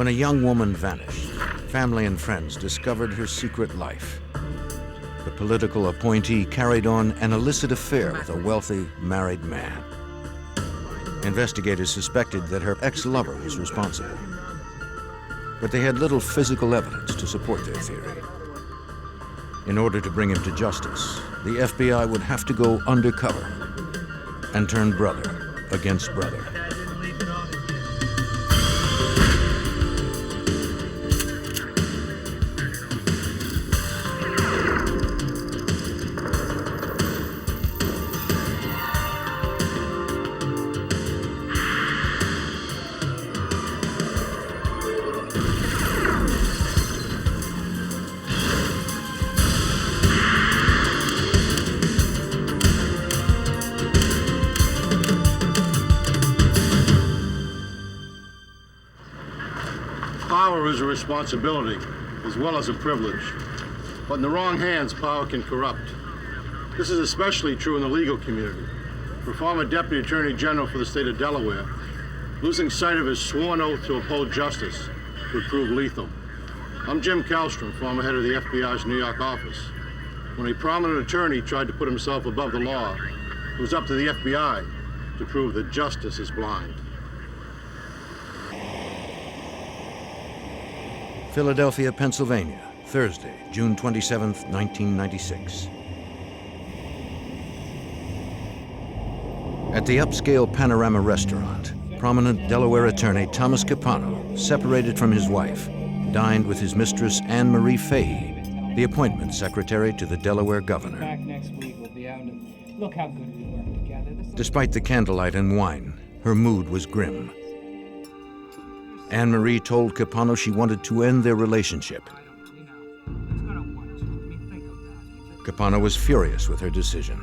When a young woman vanished, family and friends discovered her secret life. The political appointee carried on an illicit affair with a wealthy, married man. Investigators suspected that her ex-lover was responsible, but they had little physical evidence to support their theory. In order to bring him to justice, the FBI would have to go undercover and turn brother against brother. Power is a responsibility as well as a privilege. But in the wrong hands, power can corrupt. This is especially true in the legal community. For former Deputy Attorney General for the state of Delaware, losing sight of his sworn oath to uphold justice would prove lethal. I'm Jim Kallstrom, former head of the FBI's New York office. When a prominent attorney tried to put himself above the law, it was up to the FBI to prove that justice is blind. Philadelphia, Pennsylvania, Thursday, June 27, 1996. At the upscale Panorama restaurant, prominent Delaware attorney Thomas Capano, separated from his wife, dined with his mistress Anne Marie Fahey, the appointment secretary to the Delaware governor. Back next week, we'll be out and look how good we work together. Despite the candlelight and wine, her mood was grim. Anne Marie told Capano she wanted to end their relationship. Capano was furious with her decision.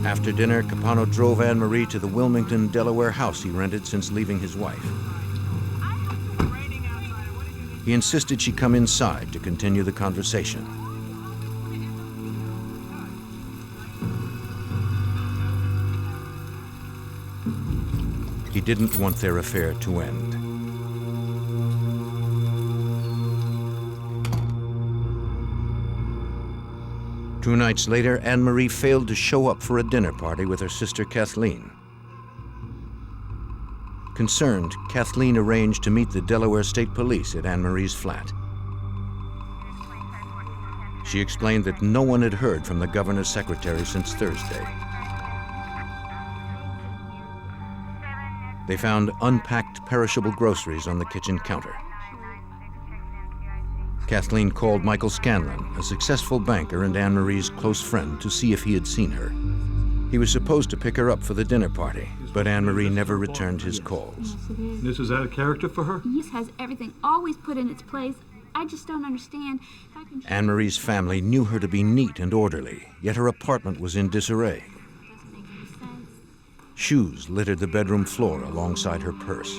After dinner, Capano drove Anne Marie to the Wilmington, Delaware house he rented since leaving his wife. He insisted she come inside to continue the conversation. He didn't want their affair to end. Two nights later, Anne Marie failed to show up for a dinner party with her sister Kathleen. Concerned, Kathleen arranged to meet the Delaware State Police at Anne Marie's flat. She explained that no one had heard from the governor's secretary since Thursday. They found unpacked perishable groceries on the kitchen counter. Kathleen called Michael Scanlon, a successful banker and Anne Marie's close friend, to see if he had seen her. He was supposed to pick her up for the dinner party, but Anne Marie never returned his calls. This is out of character for her? He has everything always put in its place. I just don't understand. Anne Marie's family knew her to be neat and orderly, yet her apartment was in disarray. Shoes littered the bedroom floor alongside her purse.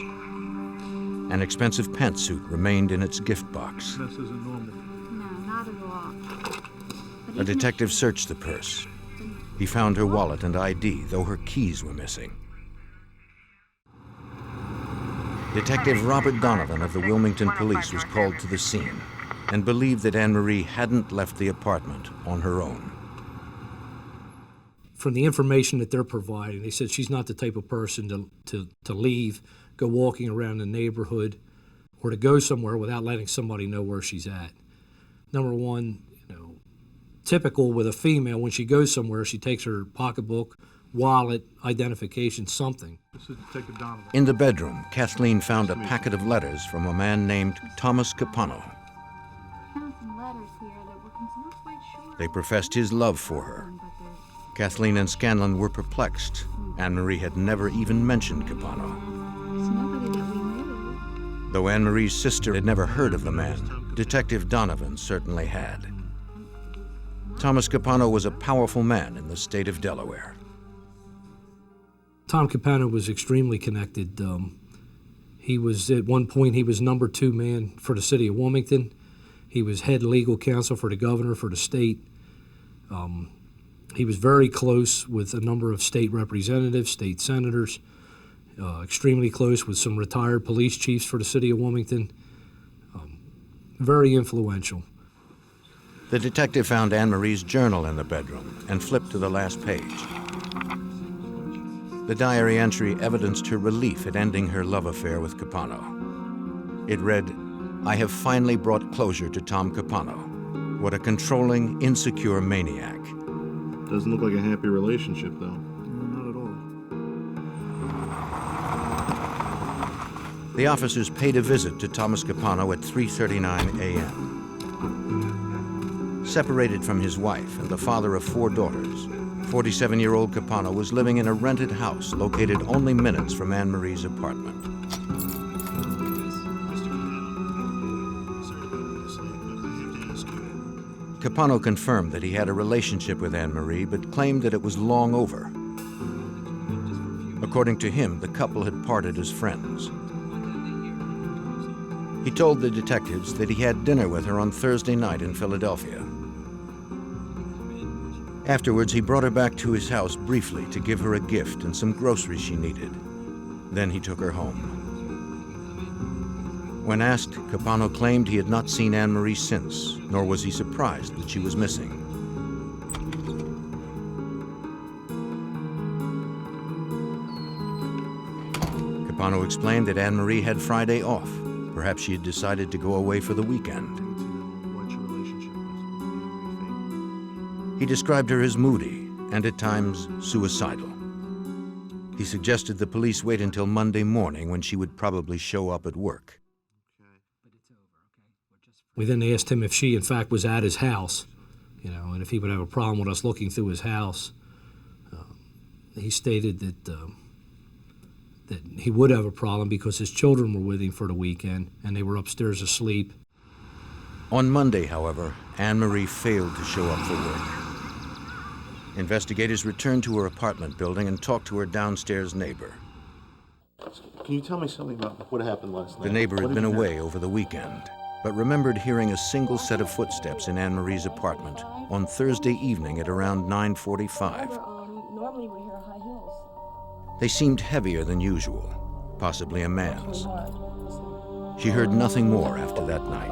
An expensive pantsuit remained in its gift box. This isn't normal. No, not at all. A detective searched the purse. He found her wallet and ID, though her keys were missing. Detective Robert Donovan of the Wilmington Police was called to the scene and believed that Anne Marie hadn't left the apartment on her own. From the information that they're providing, they said she's not the type of person to leave, go walking around the neighborhood, or to go somewhere without letting somebody know where she's at. Number one, typical with a female, when she goes somewhere, she takes her pocketbook, wallet, identification, something. This is Detective Donovan. In the bedroom, Kathleen found a packet of letters from a man named Thomas Capano. They professed his love for her. Kathleen and Scanlon were perplexed. Anne Marie had never even mentioned Capano. Though Anne Marie's sister had never heard of the man, Detective Donovan certainly had. Thomas Capano was a powerful man in the state of Delaware. Tom Capano was extremely connected. He was, at one point, he was number 2 man for the city of Wilmington. He was head legal counsel for the governor for the state. He was very close with a number of state representatives, state senators, extremely close with some retired police chiefs for the city of Wilmington. Very influential. The detective found Anne Marie's journal in the bedroom and flipped to the last page. The diary entry evidenced her relief at ending her love affair with Capano. It read, "I have finally brought closure to Tom Capano. What a controlling, insecure maniac." Doesn't look like a happy relationship, though. Not at all. The officers paid a visit to Thomas Capano at 3:39 a.m. Separated from his wife and the father of 4 daughters, 47-year-old Capano was living in a rented house located only minutes from Anne Marie's apartment. Capano confirmed that he had a relationship with Anne Marie, but claimed that it was long over. According to him, the couple had parted as friends. He told the detectives that he had dinner with her on Thursday night in Philadelphia. Afterwards, he brought her back to his house briefly to give her a gift and some groceries she needed. Then he took her home. When asked, Capano claimed he had not seen Anne Marie since, nor was he surprised that she was missing. Capano explained that Anne Marie had Friday off. Perhaps she had decided to go away for the weekend. He described her as moody and at times suicidal. He suggested the police wait until Monday morning when she would probably show up at work. We then asked him if she, in fact, was at his house, and if he would have a problem with us looking through his house. He stated that he would have a problem because his children were with him for the weekend and they were upstairs asleep. On Monday, however, Anne Marie failed to show up for work. Investigators returned to her apartment building and talked to her downstairs neighbor. Can you tell me something about what happened last night? The neighbor had been away over the weekend, but remembered hearing a single set of footsteps in Anne Marie's apartment on Thursday evening at around 9:45. Normally we hear high heels. They seemed heavier than usual, possibly a man's. She heard nothing more after that night.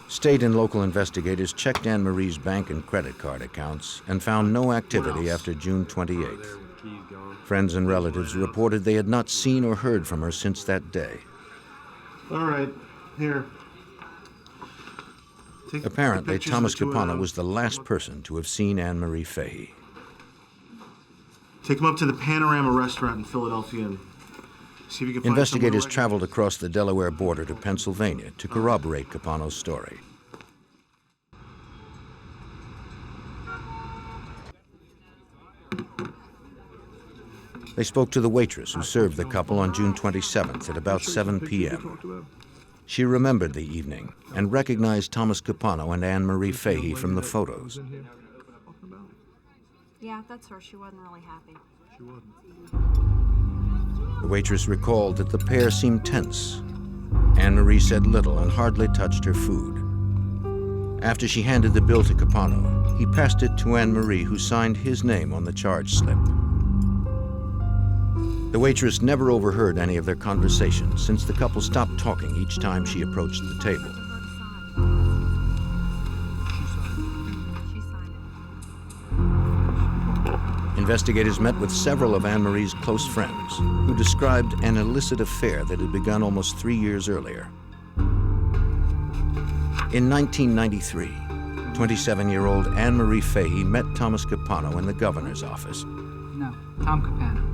State and local investigators checked Anne Marie's bank and credit card accounts and found no activity after June 28th. Friends and relatives reported they had not seen or heard from her since that day. All right, here. Apparently, Thomas Capano was the last person to have seen Anne Marie Fahey. Take him up to the Panorama restaurant in Philadelphia and see if you can find Investigators someone traveled across the Delaware border to Pennsylvania to corroborate Capano's story. They spoke to the waitress who served the couple on June 27th at about 7 p.m. She remembered the evening and recognized Thomas Capano and Anne Marie Fahey from the photos. Yeah, that's her. She wasn't really happy. The waitress recalled that the pair seemed tense. Anne Marie said little and hardly touched her food. After she handed the bill to Capano, he passed it to Anne Marie, who signed his name on the charge slip. The waitress never overheard any of their conversation since the couple stopped talking each time she approached the table. Investigators met with several of Anne Marie's close friends who described an illicit affair that had begun almost 3 years earlier. In 1993, 27-year-old Anne Marie Fahey met Thomas Capano in the governor's office. No, Tom Capano.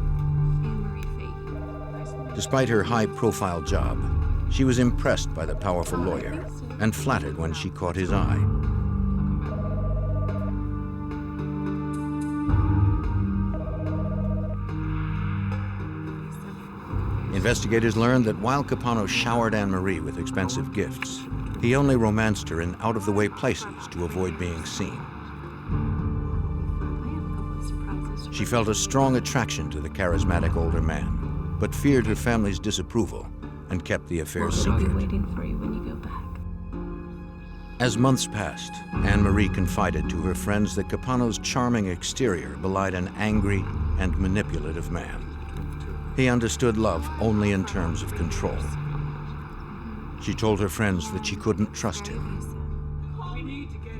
Despite her high-profile job, she was impressed by the powerful lawyer and flattered when she caught his eye. Investigators learned that while Capano showered Anne Marie with expensive gifts, He only romanced her in out-of-the-way places to avoid being seen. She felt a strong attraction to the charismatic older man, but feared her family's disapproval and kept the affair secret. I'll be waiting for you when you go back. As months passed, Anne-Marie confided to her friends that Capano's charming exterior belied an angry and manipulative man. He understood love only in terms of control. She told her friends that she couldn't trust him.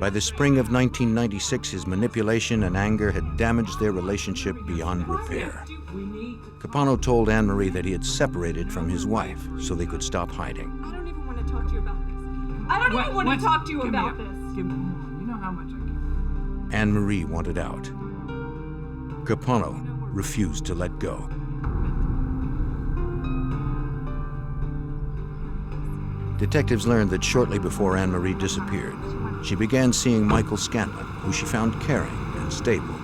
By the spring of 1996, his manipulation and anger had damaged their relationship beyond repair. Capano told Anne-Marie that he had separated from his wife so they could stop hiding. I don't even want to talk to you about this. I don't even want to talk to you about this. Give me more. You know how much I can. Anne-Marie wanted out. Capano refused to let go. Detectives learned that shortly before Anne-Marie disappeared, she began seeing Michael Scanlon, who she found caring and stable.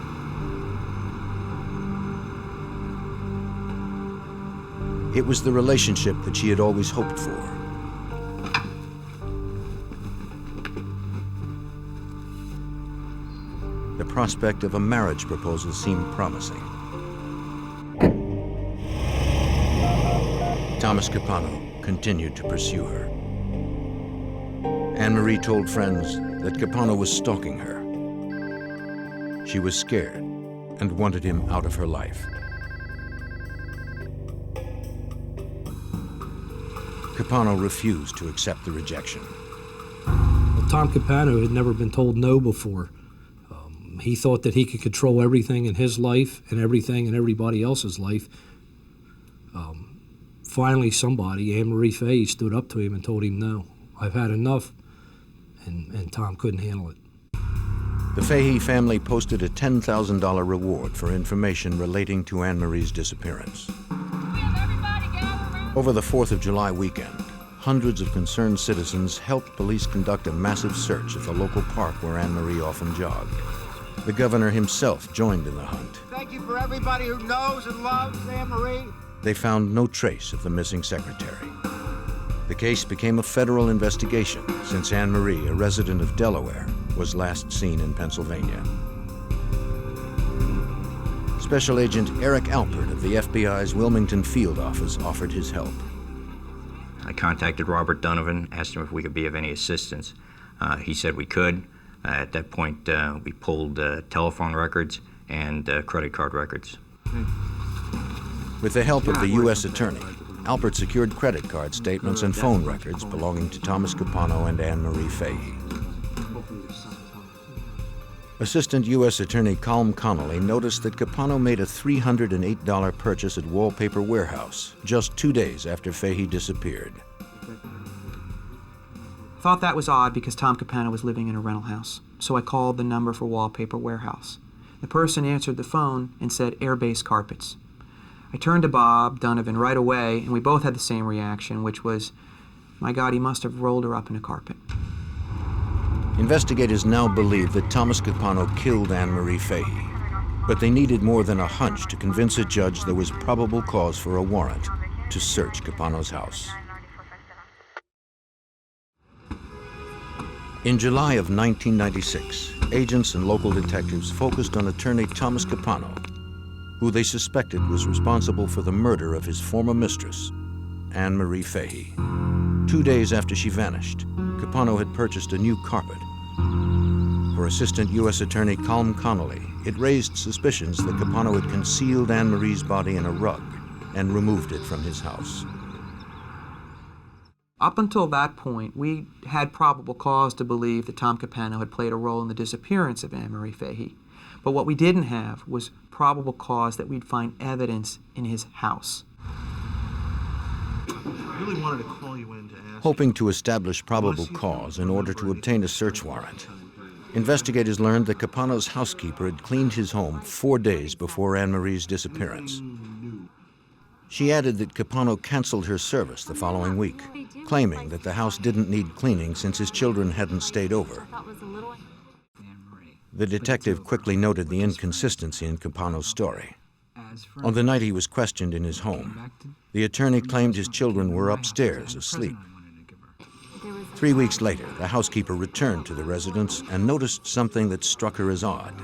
It was the relationship that she had always hoped for. The prospect of a marriage proposal seemed promising. Thomas Capano continued to pursue her. Anne-Marie told friends that Capano was stalking her. She was scared and wanted him out of her life. Capano refused to accept the rejection. Well, Tom Capano had never been told no before. He thought that he could control everything in his life and everything in everybody else's life. Finally, somebody, Anne-Marie Fahey, stood up to him and told him, no, I've had enough, and Tom couldn't handle it. The Fahey family posted a $10,000 reward for information relating to Anne-Marie's disappearance. Over the 4th of July weekend, hundreds of concerned citizens helped police conduct a massive search of the local park where Anne-Marie often jogged. The governor himself joined in the hunt. Thank you for everybody who knows and loves Anne-Marie. They found no trace of the missing secretary. The case became a federal investigation since Anne-Marie, a resident of Delaware, was last seen in Pennsylvania. Special Agent Eric Alpert of the FBI's Wilmington field office offered his help. I contacted Robert Donovan, asked him if we could be of any assistance. He said we could. At that point, we pulled telephone records and credit card records. With the help of the U.S. Attorney, Alpert secured credit card statements and phone records belonging to Thomas Capano and Anne-Marie Fahey. Assistant U.S. Attorney Collum Connally noticed that Capano made a $308 purchase at Wallpaper Warehouse just 2 days after Fahey disappeared. Thought that was odd because Tom Capano was living in a rental house, so I called the number for Wallpaper Warehouse. The person answered the phone and said air-based carpets. I turned to Bob Donovan right away, and we both had the same reaction, which was, my God, he must have rolled her up in a carpet. Investigators now believe that Thomas Capano killed Anne-Marie Fahey, but they needed more than a hunch to convince a judge there was probable cause for a warrant to search Capano's house. In July of 1996, agents and local detectives focused on attorney Thomas Capano, who they suspected was responsible for the murder of his former mistress, Anne-Marie Fahey. 2 days after she vanished, Capano had purchased a new carpet. For Assistant U.S. Attorney Collum Connally, it raised suspicions that Capano had concealed Anne-Marie's body in a rug and removed it from his house. Up until that point, we had probable cause to believe that Tom Capano had played a role in the disappearance of Anne-Marie Fahey. But what we didn't have was probable cause that we'd find evidence in his house. I really wanted to call you in to ask. Hoping to establish probable cause in order to obtain a search warrant, investigators learned that Capano's housekeeper had cleaned his home 4 days before Anne-Marie's disappearance. She added that Capano canceled her service the following week, claiming that the house didn't need cleaning since his children hadn't stayed over. The detective quickly noted the inconsistency in Capano's story. On the night he was questioned in his home, the attorney claimed his children were upstairs asleep. 3 weeks later, the housekeeper returned to the residence and noticed something that struck her as odd.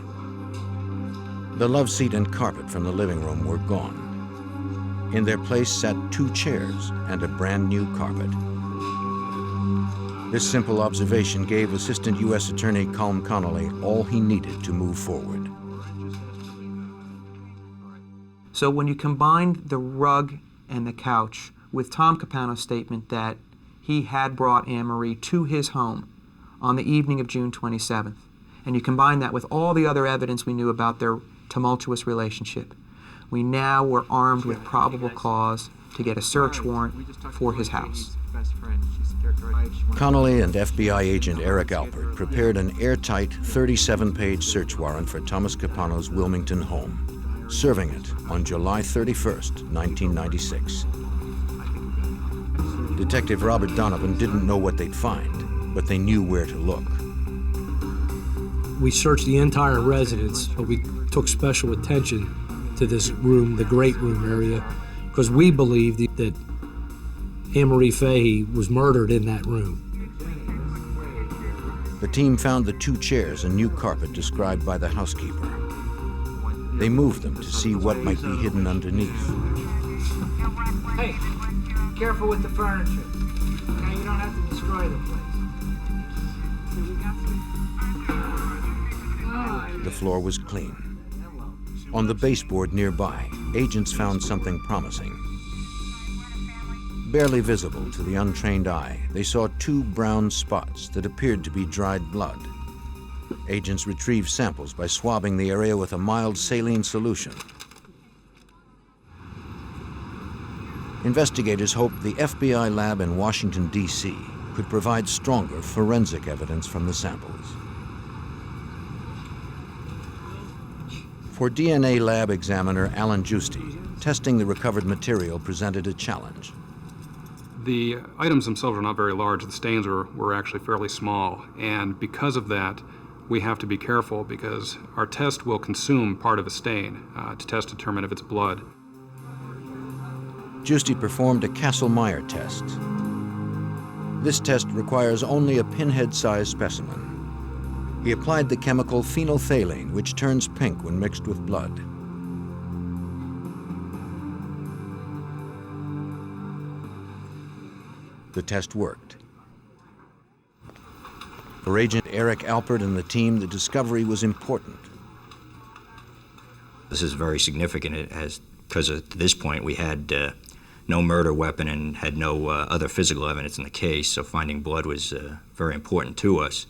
The love seat and carpet from the living room were gone. In their place sat 2 chairs and a brand new carpet. This simple observation gave Assistant U.S. Attorney Connally all he needed to move forward. So when you combined the rug and the couch with Tom Capano's statement that he had brought Anne-Marie to his home on the evening of June 27th, and you combine that with all the other evidence we knew about their tumultuous relationship, we now were armed with probable cause to get a search warrant for his house. Connally and FBI agent Eric Alpert prepared an airtight 37-page search warrant for Thomas Capano's Wilmington home, serving it on July 31st, 1996. Detective Robert Donovan didn't know what they'd find, but they knew where to look. We searched the entire residence, but we took special attention to this room, the great room area, because we believed that Anne-Marie Fahey was murdered in that room. The team found the 2 chairs and new carpet described by the housekeeper. They moved them to see what might be hidden underneath. Hey, careful with the furniture. Okay, you don't have to destroy the place. The floor was clean. On the baseboard nearby, agents found something promising. Barely visible to the untrained eye, they saw 2 brown spots that appeared to be dried blood. Agents retrieved samples by swabbing the area with a mild saline solution. Investigators hoped the FBI lab in Washington, D.C. could provide stronger forensic evidence from the samples. For DNA lab examiner Alan Giusti, testing the recovered material presented a challenge. The items themselves are not very large. The stains were actually fairly small, and because of that, we have to be careful because our test will consume part of a stain to test to determine if it's blood. Giusti performed a Kastle-Meyer test. This test requires only a pinhead-sized specimen. He applied the chemical phenolphthalein, which turns pink when mixed with blood. The test worked. For Agent Eric Alpert and the team, the discovery was important. This is very significant because at this point we had no murder weapon and had no other physical evidence in the case, so finding blood was very important to us.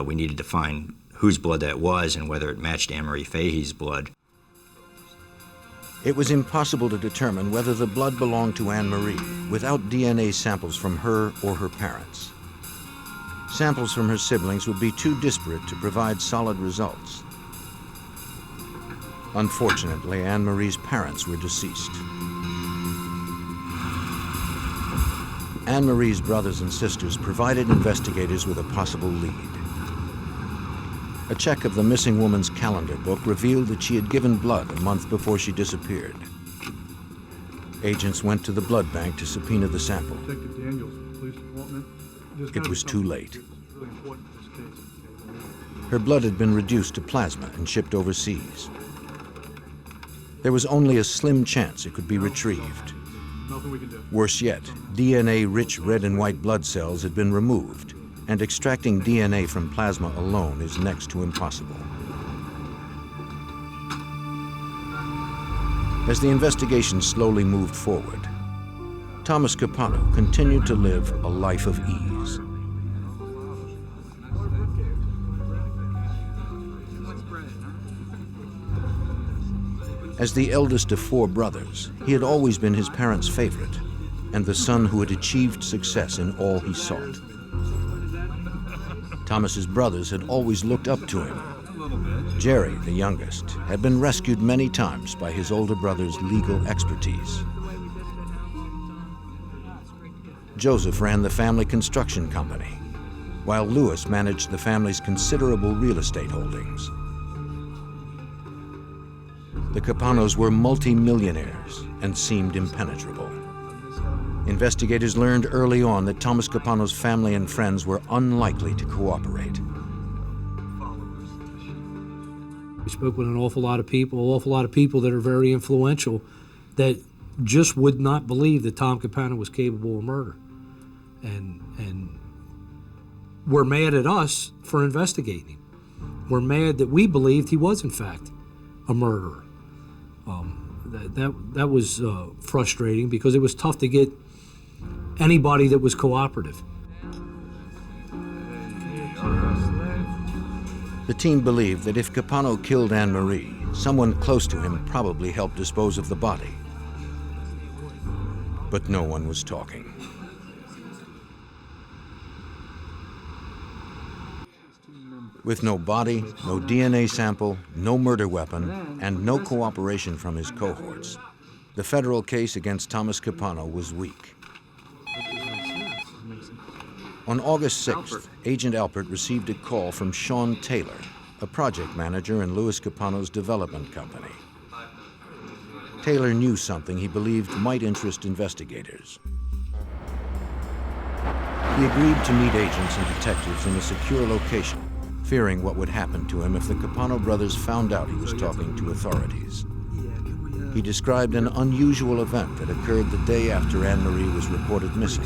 We needed to find whose blood that was and whether it matched Anne-Marie Fahey's blood. It was impossible to determine whether the blood belonged to Anne-Marie without DNA samples from her or her parents. Samples from her siblings would be too disparate to provide solid results. Unfortunately, Anne-Marie's parents were deceased. Anne-Marie's brothers and sisters provided investigators with a possible lead. A check of the missing woman's calendar book revealed that she had given blood a month before she disappeared. Agents went to the blood bank to subpoena the sample. It was too late. Her blood had been reduced to plasma and shipped overseas. There was only a slim chance it could be retrieved. Worse yet, DNA-rich red and white blood cells had been removed, and extracting DNA from plasma alone is next to impossible. As the investigation slowly moved forward, Thomas Capano continued to live a life of ease. As the eldest of 4 brothers, he had always been his parents' favorite, and the son who had achieved success in all he sought. Thomas's brothers had always looked up to him. Jerry, the youngest, had been rescued many times by his older brother's legal expertise. Joseph ran the family construction company, while Louis managed the family's considerable real estate holdings. The Capanos were multi-millionaires and seemed impenetrable. Investigators learned early on that Thomas Capano's family and friends were unlikely to cooperate. We spoke with an awful lot of people that are very influential that just would not believe that Tom Capano was capable of murder. And were mad at us for investigating him. We're mad that we believed he was, in fact, a murderer. That was frustrating because it was tough to get anybody that was cooperative. The team believed that if Capano killed Anne-Marie, someone close to him probably helped dispose of the body. But no one was talking. With no body, no DNA sample, no murder weapon, and no cooperation from his cohorts, the federal case against Thomas Capano was weak. On August 6th, Agent Alpert received a call from Sean Taylor, a project manager in Louis Capano's development company. Taylor knew something he believed might interest investigators. He agreed to meet agents and detectives in a secure location, fearing what would happen to him if the Capano brothers found out he was talking to authorities. He described an unusual event that occurred the day after Anne-Marie was reported missing.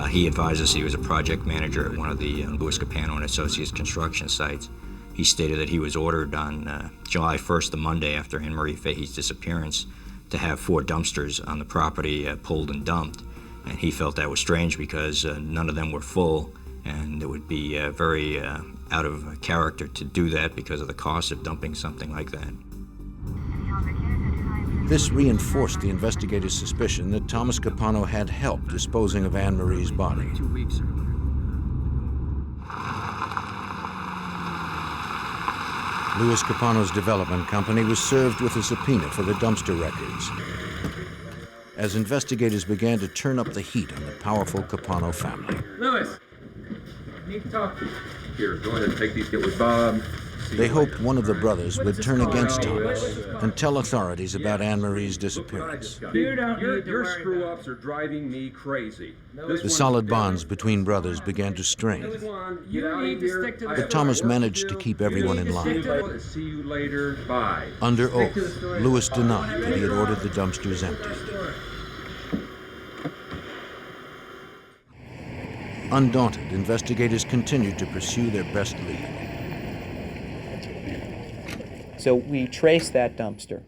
He advised us he was a project manager at one of the Louis Capano and Associates construction sites. He stated that he was ordered on July 1st, the Monday after Anne-Marie Fahey's disappearance, to have 4 dumpsters on the property pulled and dumped. And he felt that was strange because none of them were full, and it would be very out of character to do that because of the cost of dumping something like that. This reinforced the investigators' suspicion that Thomas Capano had help disposing of Anne-Marie's body. Louis Capano's development company was served with a subpoena for the dumpster records, as investigators began to turn up the heat on the powerful Capano family. Louis, I need to talk to you. Here, go ahead and take these. Get with Bob. They hoped one of the brothers would turn against Thomas and tell authorities about Anne-Marie's disappearance. Your screw-ups are driving me crazy. The solid bonds between brothers began to strain, but Thomas managed to keep everyone in line. See you later. Bye. Under oath, Louis denied that he had ordered the dumpsters emptied. Undaunted, investigators continued to pursue their best lead. So we traced that dumpster.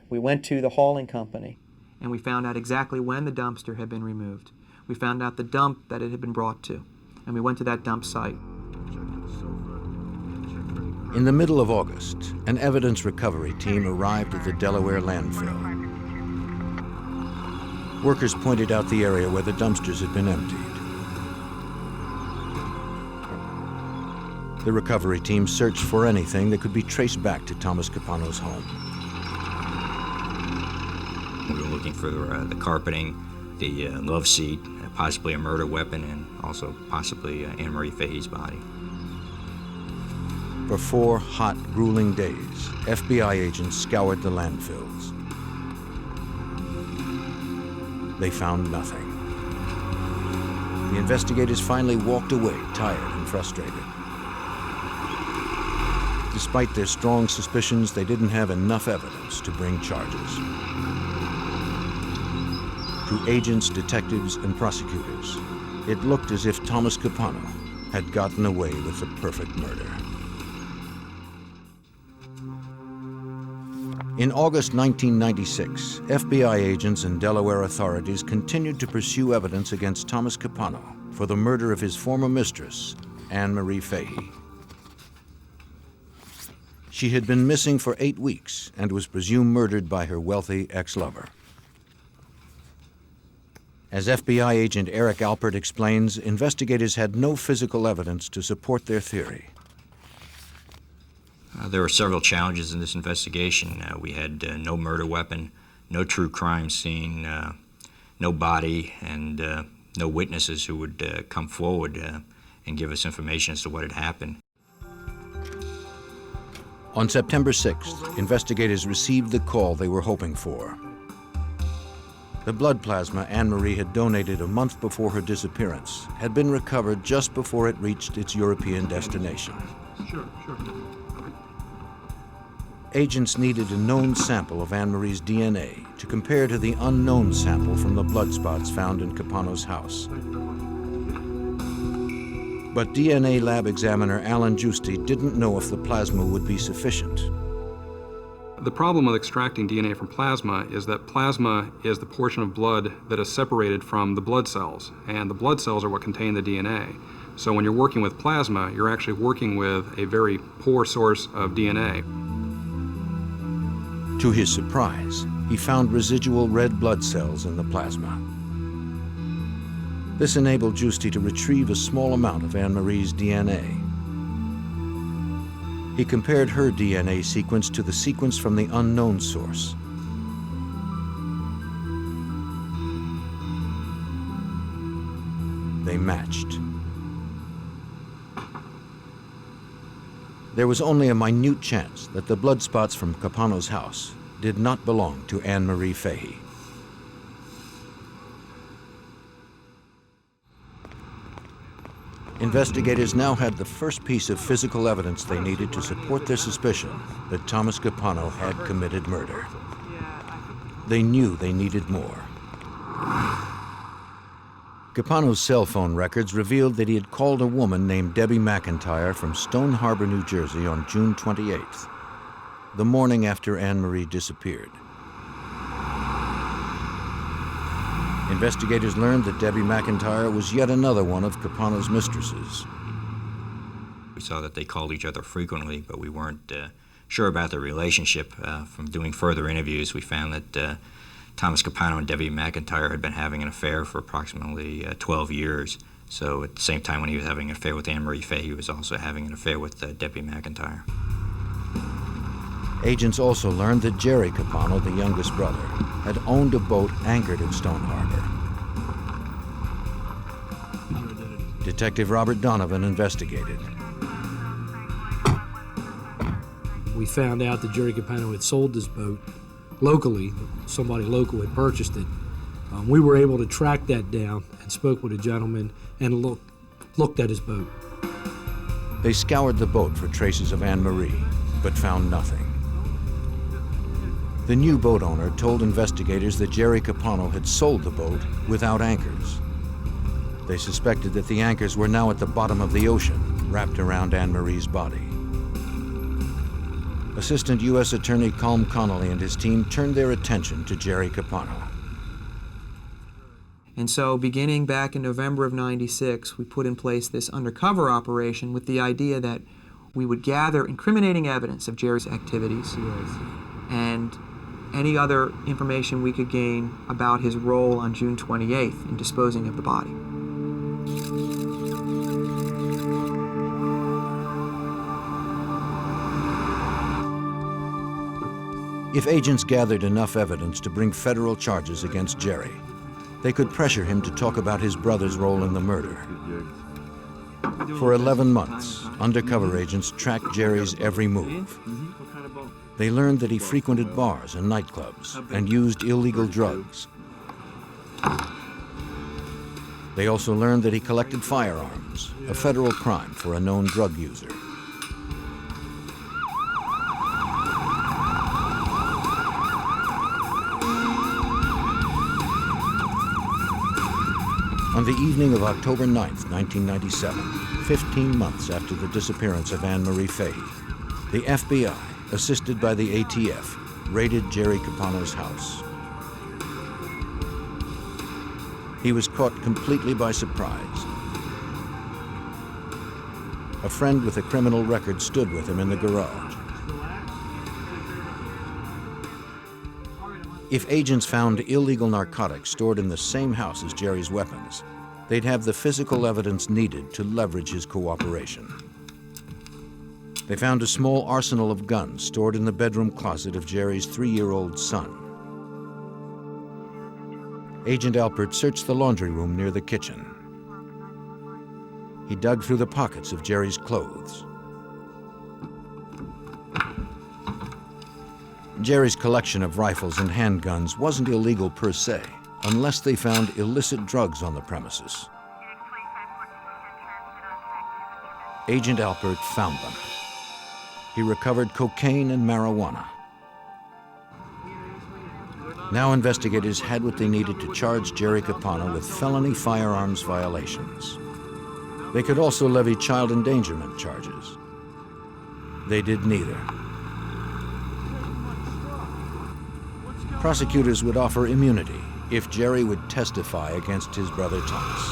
We went to the hauling company, and we found out exactly when the dumpster had been removed. We found out the dump that it had been brought to, and we went to that dump site. In the middle of August, an evidence recovery team arrived at the Delaware landfill. Workers pointed out the area where the dumpsters had been emptied. The recovery team searched for anything that could be traced back to Thomas Capano's home. We were looking for the carpeting, the love seat, possibly a murder weapon, and also possibly Anne-Marie Fahey's body. For 4 hot, grueling days, FBI agents scoured the landfills. They found nothing. The investigators finally walked away, tired and frustrated. Despite their strong suspicions, they didn't have enough evidence to bring charges. To agents, detectives, and prosecutors, it looked as if Thomas Capano had gotten away with the perfect murder. In August 1996, FBI agents and Delaware authorities continued to pursue evidence against Thomas Capano for the murder of his former mistress, Anne-Marie Fahey. She had been missing for 8 weeks and was presumed murdered by her wealthy ex-lover. As FBI agent Eric Alpert explains, investigators had no physical evidence to support their theory. There were several challenges in this investigation. We had no murder weapon, no true crime scene, no body, and no witnesses who would come forward and give us information as to what had happened. On September 6th, investigators received the call they were hoping for. The blood plasma Anne-Marie had donated a month before her disappearance had been recovered just before it reached its European destination. Sure. Agents needed a known sample of Anne-Marie's DNA to compare to the unknown sample from the blood spots found in Capano's house. But DNA lab examiner Alan Giusti didn't know if the plasma would be sufficient. The problem with extracting DNA from plasma is that plasma is the portion of blood that is separated from the blood cells, and the blood cells are what contain the DNA. So when you're working with plasma, you're actually working with a very poor source of DNA. To his surprise, he found residual red blood cells in the plasma. This enabled Giusti to retrieve a small amount of Anne-Marie's DNA. He compared her DNA sequence to the sequence from the unknown source. They matched. There was only a minute chance that the blood spots from Capano's house did not belong to Anne-Marie Fahey. Investigators now had the first piece of physical evidence they needed to support their suspicion that Thomas Capano had committed murder. They knew they needed more. Capano's cell phone records revealed that he had called a woman named Debbie McIntyre from Stone Harbor, New Jersey on June 28th, the morning after Anne-Marie disappeared. Investigators learned that Debbie McIntyre was yet another one of Capano's mistresses. We saw that they called each other frequently, but we weren't sure about their relationship. From doing further interviews, we found that Thomas Capano and Debbie McIntyre had been having an affair for approximately 12 years. So at the same time when he was having an affair with Anne-Marie Fahey, he was also having an affair with Debbie McIntyre. Agents also learned that Jerry Capano, the youngest brother, had owned a boat anchored in Stone Harbor. Detective Robert Donovan investigated. We found out that Jerry Capano had sold this boat locally. Somebody local had purchased it. We were able to track that down and spoke with a gentleman and looked at his boat. They scoured the boat for traces of Anne-Marie, but found nothing. The new boat owner told investigators that Jerry Capano had sold the boat without anchors. They suspected that the anchors were now at the bottom of the ocean, wrapped around Anne-Marie's body. Assistant U.S. Attorney Collum Connally and his team turned their attention to Jerry Capano. And so beginning back in November of '96, we put in place this undercover operation with the idea that we would gather incriminating evidence of Jerry's activities and any other information we could gain about his role on June 28th in disposing of the body. If agents gathered enough evidence to bring federal charges against Jerry, they could pressure him to talk about his brother's role in the murder. For 11 months, undercover agents tracked Jerry's every move. They learned that he frequented bars and nightclubs and used illegal drugs. They also learned that he collected firearms, a federal crime for a known drug user. On the evening of October 9th, 1997, 15 months after the disappearance of Anne-Marie Fahey, the FBI, assisted by the ATF, raided Jerry Capano's house. He was caught completely by surprise. A friend with a criminal record stood with him in the garage. If agents found illegal narcotics stored in the same house as Jerry's weapons, they'd have the physical evidence needed to leverage his cooperation. They found a small arsenal of guns stored in the bedroom closet of Jerry's 3-year-old son. Agent Alpert searched the laundry room near the kitchen. He dug through the pockets of Jerry's clothes. Jerry's collection of rifles and handguns wasn't illegal per se, unless they found illicit drugs on the premises. Agent Alpert found them. He recovered cocaine and marijuana. Now investigators had what they needed to charge Jerry Capano with felony firearms violations. They could also levy child endangerment charges. They did neither. Prosecutors would offer immunity if Jerry would testify against his brother Thomas.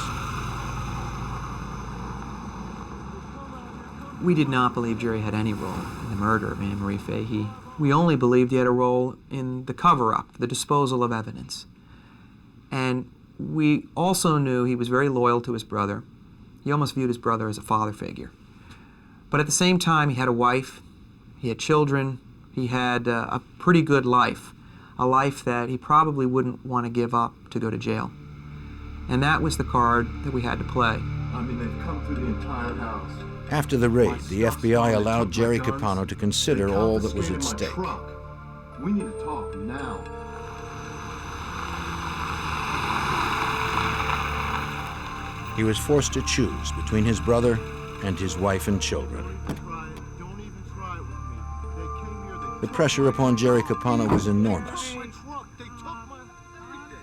We did not believe Jerry had any role in the murder of Anne Marie Fahey. We only believed he had a role in the cover-up, the disposal of evidence. And we also knew he was very loyal to his brother. He almost viewed his brother as a father figure. But at the same time, he had a wife, he had children, he had a pretty good life, a life that he probably wouldn't want to give up to go to jail. And that was the card that we had to play. I mean, they've come through the entire house. After the raid, the FBI allowed Jerry Capano to consider all that was at stake. We need to talk now. He was forced to choose between his brother and his wife and children. The pressure upon Jerry Capano was enormous.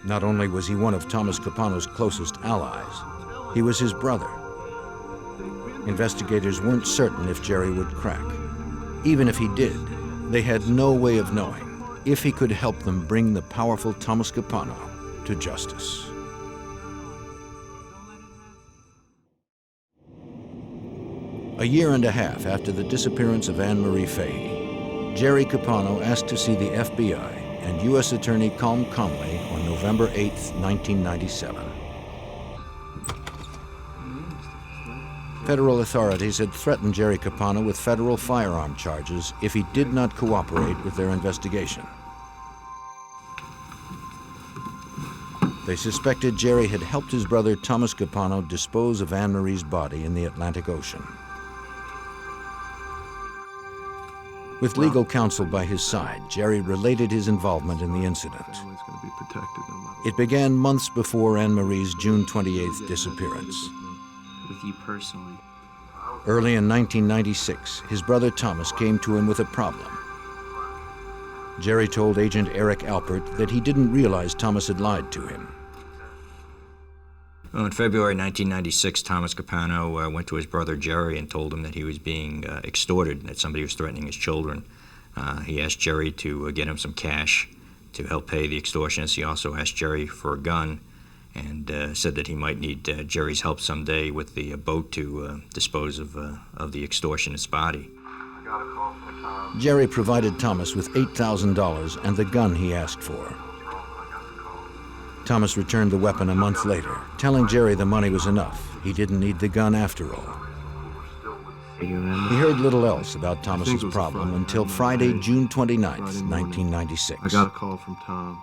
Not only was he one of Thomas Capano's closest allies, he was his brother. Investigators weren't certain if Jerry would crack. Even if he did, they had no way of knowing if he could help them bring the powerful Thomas Capano to justice. A year and a half after the disappearance of Anne Marie Fahey, Jerry Capano asked to see the FBI and U.S. Attorney Connally on November 8, 1997. Federal authorities had threatened Jerry Capano with federal firearm charges if he did not cooperate with their investigation. They suspected Jerry had helped his brother Thomas Capano dispose of Anne Marie's body in the Atlantic Ocean. With legal counsel by his side, Jerry related his involvement in the incident. It began months before Anne Marie's June 28th disappearance. With you personally. Early in 1996, his brother Thomas came to him with a problem. Jerry told Agent Eric Alpert that he didn't realize Thomas had lied to him. Well, in February 1996, Thomas Capano went to his brother Jerry and told him that he was being extorted, that somebody was threatening his children. He asked Jerry to get him some cash to help pay the extortionists. He also asked Jerry for a gun and said that he might need Jerry's help someday with the boat to dispose of the extortionist's body. Jerry provided Thomas with $8,000 and the gun he asked for. Thomas returned the weapon a month later, telling Jerry the money was enough. He didn't need the gun after all. He heard little else about Thomas's problem until Friday, June 29th, 1996. I got a call from Tom.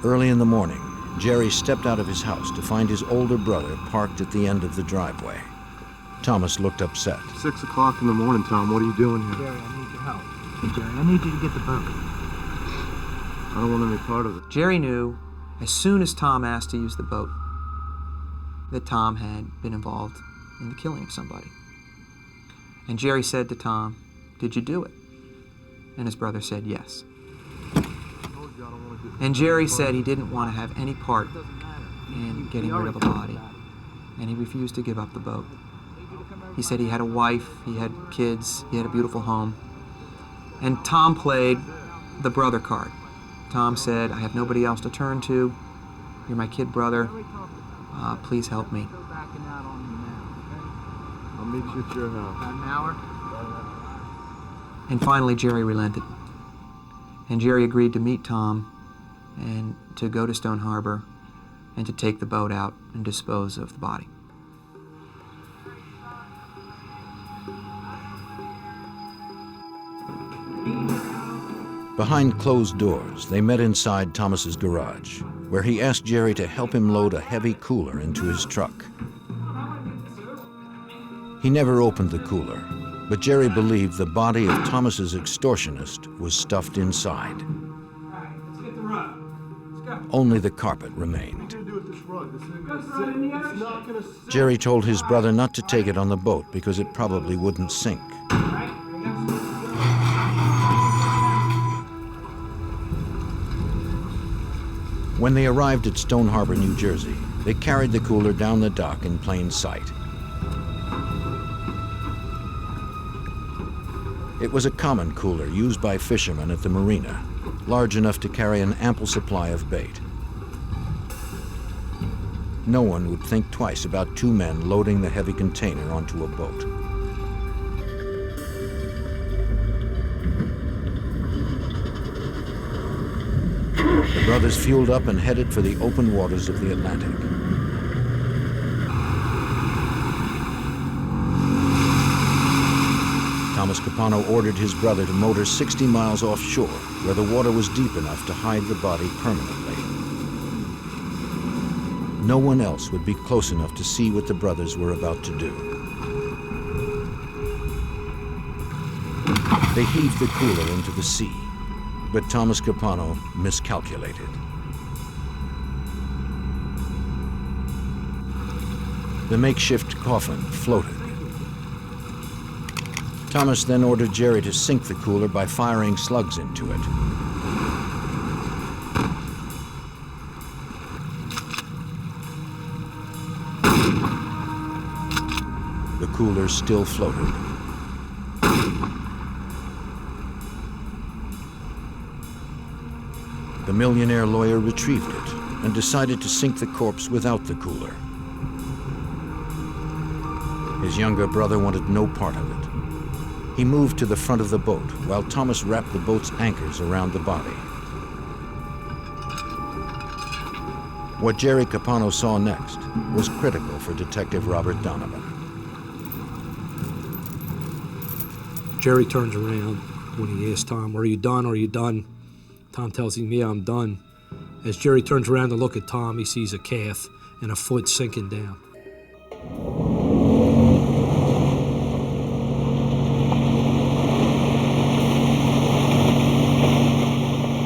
Early in the morning, Jerry stepped out of his house to find his older brother parked at the end of the driveway. Thomas looked upset. 6 o'clock in the morning, Tom. What are you doing here? Jerry, I need your help. Hey, Jerry, I need you to get the boat. I don't want any part of it. Jerry knew, as soon as Tom asked to use the boat, that Tom had been involved in the killing of somebody. And Jerry said to Tom, "Did you do it?" And his brother said yes. And Jerry said he didn't want to have any part in getting rid of a body, and he refused to give up the boat. He said he had a wife, he had kids, he had a beautiful home. And Tom played the brother card. Tom said, "I have nobody else to turn to. You're my kid brother. Please help me." I'll meet you at your house. About an hour? And finally, Jerry relented. And Jerry agreed to meet Tom and to go to Stone Harbor and to take the boat out and dispose of the body. Behind closed doors, they met inside Thomas's garage, where he asked Jerry to help him load a heavy cooler into his truck. He never opened the cooler, But Jerry believed the body of Thomas's extortionist was stuffed inside. All right, let's get the rug. Let's go. Only the carpet remained. What are you gonna do with this rug? This thing Go throw it in the ocean. not gonna sit. Jerry told his brother not to take it on the boat because it probably wouldn't sink. All right, I got some. When they arrived at Stone Harbor, New Jersey, they carried the cooler down the dock in plain sight. It was a common cooler used by fishermen at the marina, large enough to carry an ample supply of bait. No one would think twice about two men loading the heavy container onto a boat. The brothers fueled up and headed for the open waters of the Atlantic. Thomas Capano ordered his brother to motor 60 miles offshore, where the water was deep enough to hide the body permanently. No one else would be close enough to see what the brothers were about to do. They heaved the cooler into the sea, but Thomas Capano miscalculated. The makeshift coffin floated. Thomas then ordered Jerry to sink the cooler by firing slugs into it. The cooler still floated. The millionaire lawyer retrieved it and decided to sink the corpse without the cooler. His younger brother wanted no part of it. He moved to the front of the boat while Thomas wrapped the boat's anchors around the body. What Jerry Capano saw next was critical for Detective Robert Donovan. Jerry turns around when he asks Tom, "Are you done? Are you done?" Tom tells him, "Yeah, I'm done." As Jerry turns around to look at Tom, he sees a calf and a foot sinking down.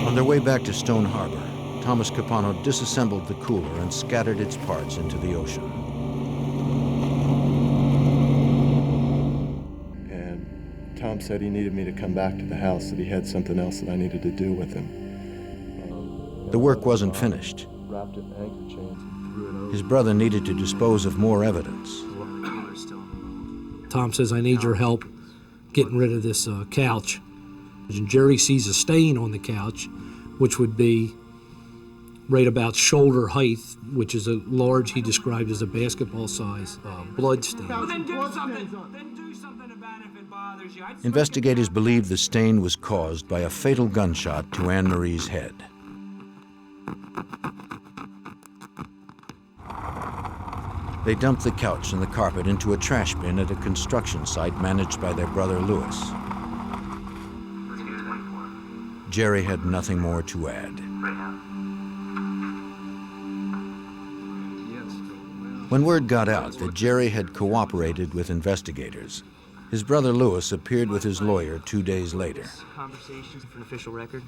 On their way back to Stone Harbor, Thomas Capano disassembled the cooler and scattered its parts into the ocean. And Tom said he needed me to come back to the house, that he had something else that I needed to do with him. The work wasn't finished. Wrapped it in anchor chains and threw it over. His brother needed to dispose of more evidence. Tom says, "I need your help getting rid of this couch." And Jerry sees a stain on the couch, which would be right about shoulder height, which is a large, he described as a basketball-size blood stain. Well, then do something. Then do something about it if it bothers you. Investigators believe the stain was caused by a fatal gunshot to Anne Marie's head. They dumped the couch and the carpet into a trash bin at a construction site managed by their brother Louis. Jerry had nothing more to add. When word got out that Jerry had cooperated with investigators, his brother Louis appeared with his lawyer 2 days later. Conversations for an official record.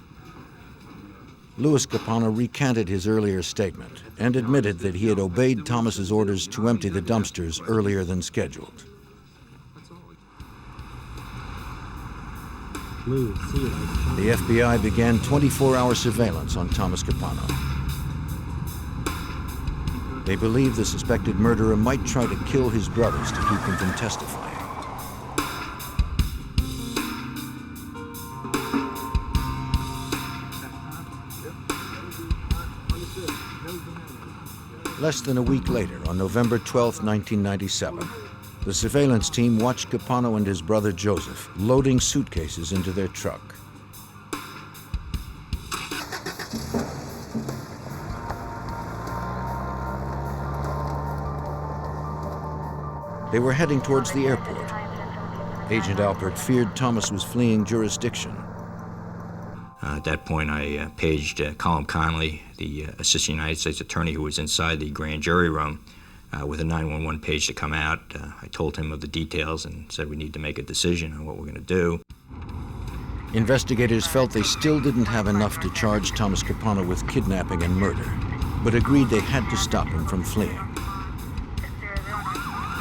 Louis Capano recanted his earlier statement and admitted that he had obeyed Thomas's orders to empty the dumpsters earlier than scheduled. The FBI began 24-hour surveillance on Thomas Capano. They believed the suspected murderer might try to kill his brothers to keep them from testifying. Less than a week later, on November 12, 1997, the surveillance team watched Capano and his brother Joseph loading suitcases into their truck. They were heading towards the airport. Agent Alpert feared Thomas was fleeing jurisdiction. At that point, I paged Collum Connally, the Assistant United States Attorney who was inside the grand jury room, with a 911 page to come out. I told him of the details and said we need to make a decision on what we're going to do. Investigators felt they still didn't have enough to charge Thomas Capano with kidnapping and murder, but agreed they had to stop him from fleeing.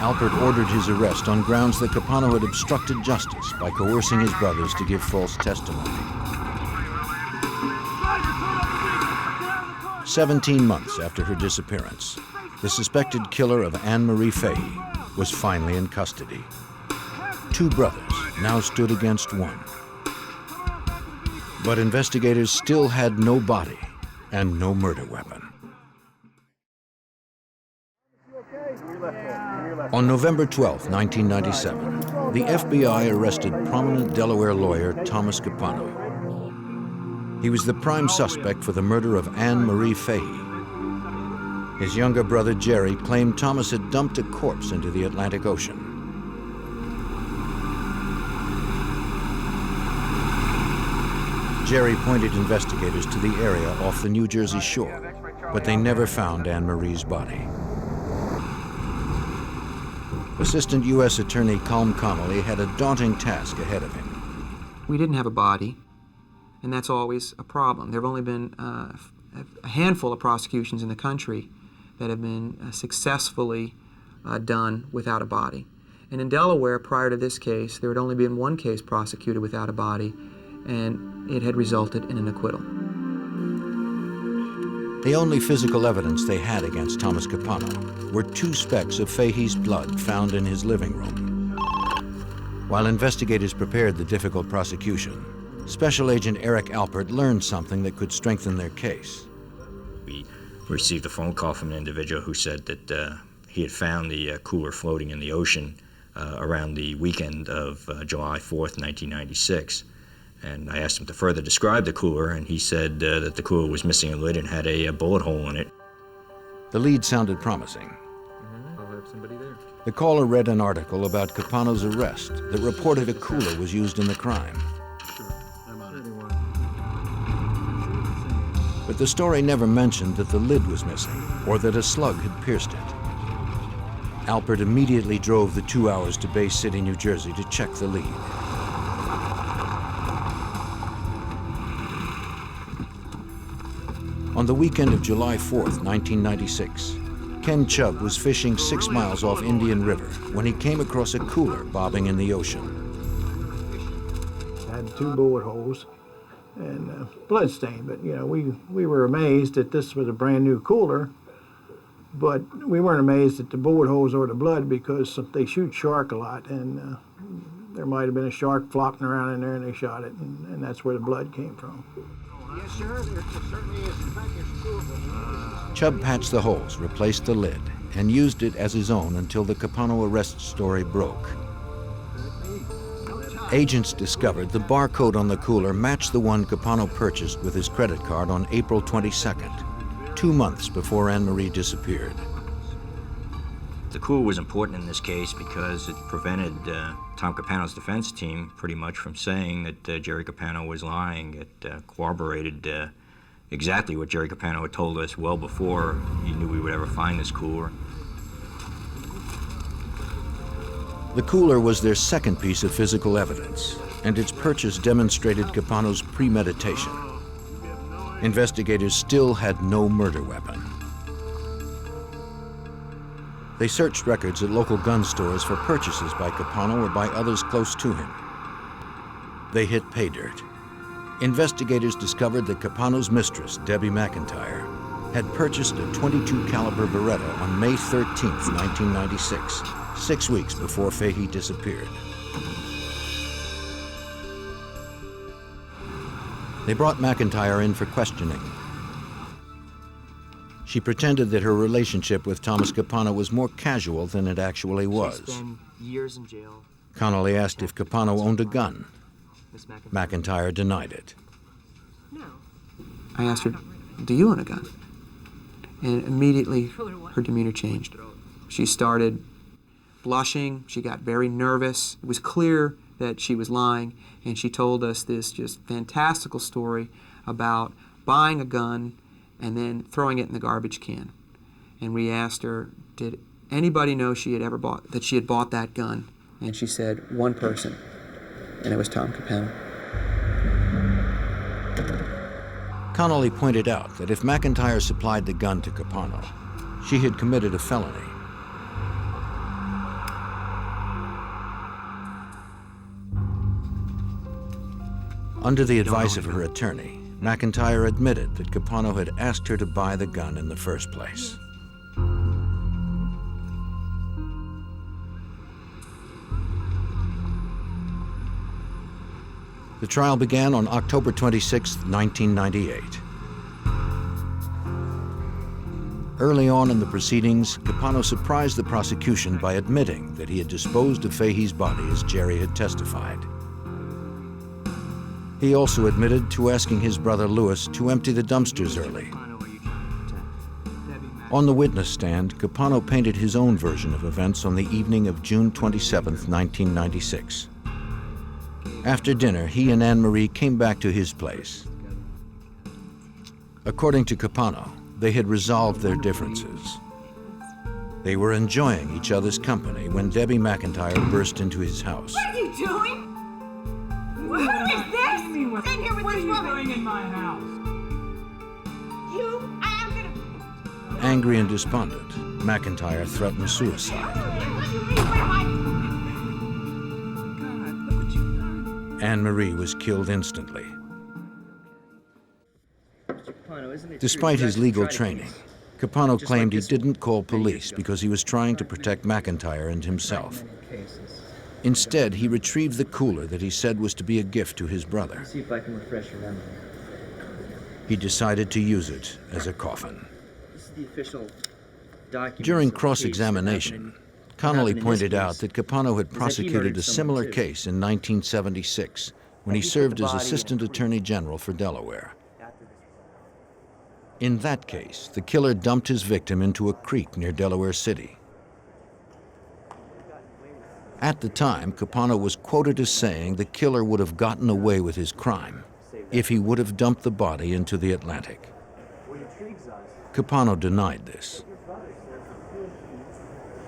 Alpert ordered his arrest on grounds that Capano had obstructed justice by coercing his brothers to give false testimony. 17 months after her disappearance, the suspected killer of Anne-Marie Fahey was finally in custody. Two brothers now stood against one. But investigators still had no body and no murder weapon. On November 12, 1997, the FBI arrested prominent Delaware lawyer Thomas Capano. He was the prime suspect for the murder of Anne-Marie Fahey. His younger brother Jerry claimed Thomas had dumped a corpse into the Atlantic Ocean. Jerry pointed investigators to the area off the New Jersey shore, but they never found Anne-Marie's body. Assistant U.S. Attorney Connally had a daunting task ahead of him. We didn't have a body, and that's always a problem. There have only been a handful of prosecutions in the country that have been successfully done without a body. And in Delaware, prior to this case, there had only been one case prosecuted without a body, and it had resulted in an acquittal. The only physical evidence they had against Thomas Capano were 2 specks of Fahey's blood found in his living room. While investigators prepared the difficult prosecution, Special Agent Eric Alpert learned something that could strengthen their case. We received a phone call from an individual who said that he had found the cooler floating in the ocean around the weekend of July 4th, 1996. And I asked him to further describe the cooler, and he said that the cooler was missing a lid and had a bullet hole in it. The lead sounded promising. I'll have somebody there. The caller read an article about Capano's arrest that reported a cooler was used in the crime. But the story never mentioned that the lid was missing or that a slug had pierced it. Alpert immediately drove the 2 hours to Bay City, New Jersey to check the lead. On the weekend of July 4th, 1996, Ken Chubb was fishing 6 miles off Indian River when he came across a cooler bobbing in the ocean. It had 2 bullet holes and blood stain, but you know, we were amazed that this was a brand new cooler, but we weren't amazed at the bullet holes or the blood because they shoot shark a lot, and there might have been a shark flopping around in there and they shot it, and that's where the blood came from. Yes, sir. There certainly is. In fact, there's 2 of them. Chubb patched the holes, replaced the lid, and used it as his own until the Capano arrest story broke. Agents discovered the barcode on the cooler matched the one Capano purchased with his credit card on April 22nd, 2 months before Anne-Marie disappeared. The cooler was important in this case because it prevented Tom Capano's defense team pretty much from saying that Jerry Capano was lying. It corroborated exactly what Jerry Capano had told us well before he knew we would ever find this cooler. The cooler was their second piece of physical evidence, and its purchase demonstrated Capano's premeditation. Investigators still had no murder weapon. They searched records at local gun stores for purchases by Capano or by others close to him. They hit pay dirt. Investigators discovered that Capano's mistress, Debbie McIntyre, had purchased a .22 caliber Beretta on May 13th, 1996, 6 weeks before Fahey disappeared. They brought McIntyre in for questioning. She pretended that her relationship with Thomas Capano was more casual than it actually was. She spent years in jail. Connally asked if Capano owned a gun. McIntyre denied it. No. I asked her, "Do you own a gun?" And immediately her demeanor changed. She started blushing. She got very nervous. It was clear that she was lying, and she told us this just fantastical story about buying a gun and then throwing it in the garbage can. And we asked her, did anybody know she had bought that gun? And she said, one person, and it was Tom Capano. Connally pointed out that if McIntyre supplied the gun to Capano, she had committed a felony. Under the advice of her attorney, McIntyre admitted that Capano had asked her to buy the gun in the first place. The trial began on October 26, 1998. Early on in the proceedings, Capano surprised the prosecution by admitting that he had disposed of Fahey's body as Jerry had testified. He also admitted to asking his brother Louis to empty the dumpsters early. On the witness stand, Capano painted his own version of events on the evening of June 27, 1996. After dinner, he and Anne-Marie came back to his place. According to Capano, they had resolved their differences. They were enjoying each other's company when Debbie McIntyre burst into his house. What are you doing? What is this? What are you doing in my house? I am gonna... Angry and despondent, McIntyre threatened suicide. Anne-Marie was killed instantly. Despite his legal training, Capano claimed he didn't call police because he was trying to protect McIntyre and himself. Instead, he retrieved the cooler that he said was to be a gift to his brother. See if I can refresh your memory. He decided to use it as a coffin. This is the official document. During cross-examination, Connally pointed out that Capano had prosecuted a similar case in 1976 when he served as Assistant Attorney General for Delaware. In that case, the killer dumped his victim into a creek near Delaware City. At the time, Capano was quoted as saying the killer would have gotten away with his crime if he would have dumped the body into the Atlantic. Capano denied this.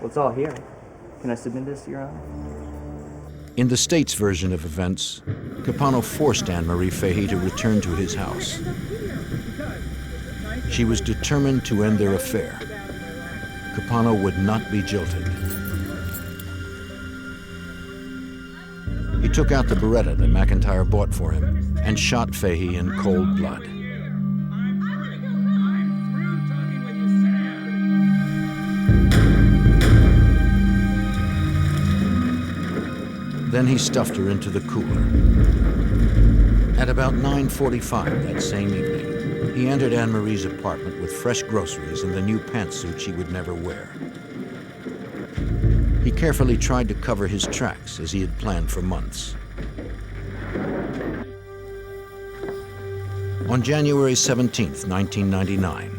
Well, it's all here. Can I submit this, Your Honor? In the state's version of events, Capano forced Anne-Marie Fahey to return to his house. She was determined to end their affair. Capano would not be jilted. He took out the Beretta that McIntyre bought for him and shot Fahey in cold blood. Then he stuffed her into the cooler. At about 9:45 that same evening, he entered Anne-Marie's apartment with fresh groceries and the new pantsuit she would never wear. He carefully tried to cover his tracks as he had planned for months. On January 17, 1999,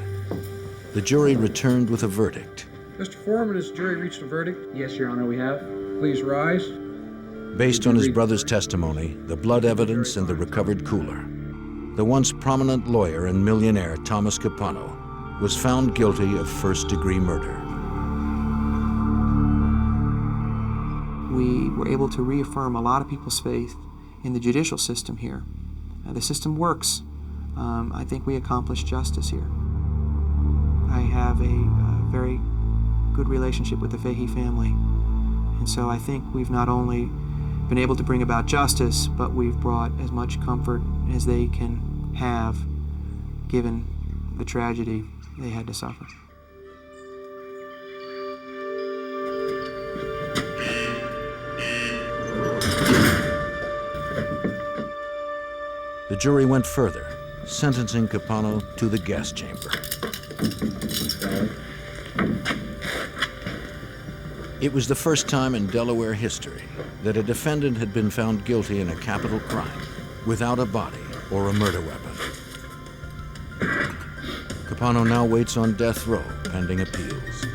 the jury returned with a verdict. Mr. Foreman, has the jury reached a verdict? Yes, Your Honor, we have. Please rise. Based on his brother's testimony, the blood evidence, and the recovered cooler, the once prominent lawyer and millionaire Thomas Capano was found guilty of first-degree murder. We were able to reaffirm a lot of people's faith in the judicial system here. The system works. I think we accomplished justice here. I have a very good relationship with the Fahey family, and so I think we've not only been able to bring about justice, but we've brought as much comfort as they can have, given the tragedy they had to suffer. The jury went further, sentencing Capano to the gas chamber. It was the first time in Delaware history that a defendant had been found guilty in a capital crime without a body or a murder weapon. Capano now waits on death row pending appeals.